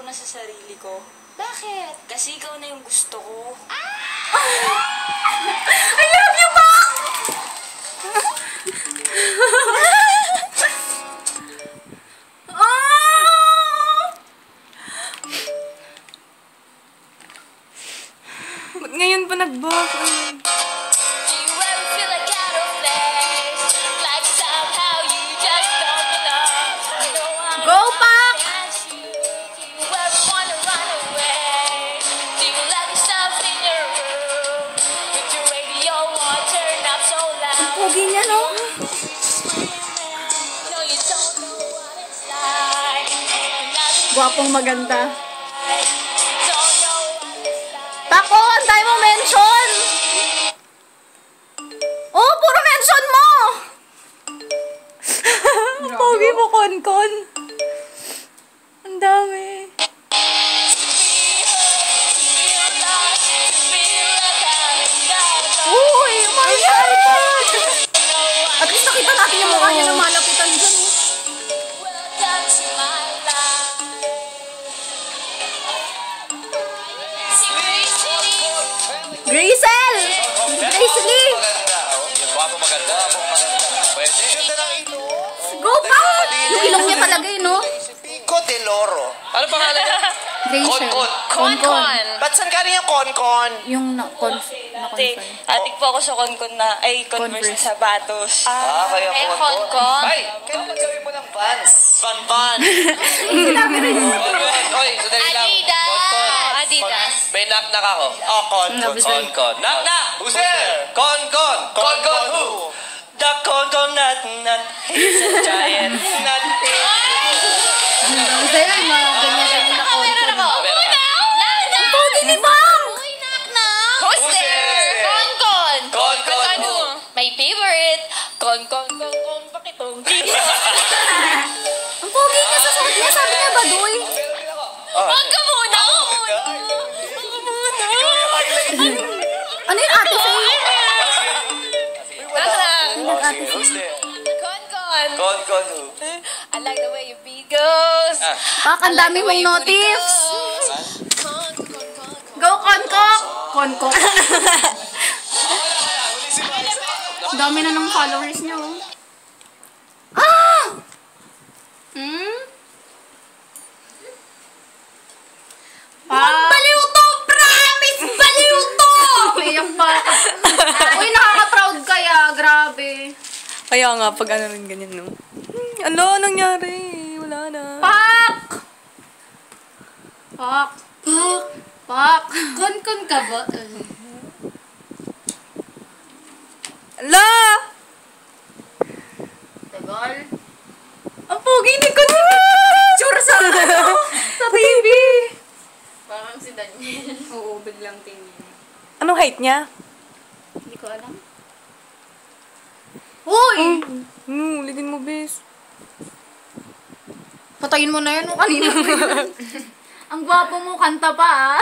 na sa sarili ko. Bakit? Kasi ikaw na yung gusto ko. I love you, Pak! Ba't ngayon pa nag-back? Go, Pak! Ang pogi niya, no? Gwapong maganda. Tako, ang tayo mo mention! Oh, puro mention mo! Ang pogi mo, Konkon. Ang dami. Uy, my God! At least nakita natin yung mukha niya na malapitan dyan. Grazel! Grace Lee! Wapo maganda. Pwede. Go back! Yung ilong niya talaga eh, no? Pico de Loro. Ano pangalan niya? Grazel. Konkon. Ba't saan galing yung Konkon? Yung Ate, atik po ako sa Konkon na, Converse sa Batos. Kaya Konkon. Ay, kailan gawin mo ng Vans? Van. Sinabi rin. Oy, sandali lang. Adidas. May knock-knock ako. Konkon. Knock-knock. Who's there? Konkon. Konkon who? The Konkon nut. He's a giant nut. Ang sa'yo, yung mga ganyan-ganyan na konton. Ang pogi ni Bang! Who's there? Konkon. Konkon who? My favorite. Konkon, pakitong. Ang pogi niya sa suot niya, sabi niya, Baduy. Wag ka muna. Ano yung ate Faye? Nag-ate Who's Faye. there? Konkon. Konkon who? I like the way your beat goes. Pak, ang dami mong notifs. Go, Konkok! Konkok. Ang dami na ng followers niyo. Ah! Baliw to! Promise! Baliw to! Iyak pa. Uy, nakaka-proud kaya. Grabe. Kaya nga, pag ano rin ganyan, no? Ano, nangyari? Wala na. Pak! Pak! Pak! Pak! Konkon ka ba? Ala! Tagal. Ang pogi ni ko na! Picture sa Sa TV! Parang si Daniel. Oo, biglang tingin. Anong height niya? Hindi ko alam. Uy! Ulitin mo, bes. Patayin mo na yan o kanina. Ang gwapo mo, kanta pa ah.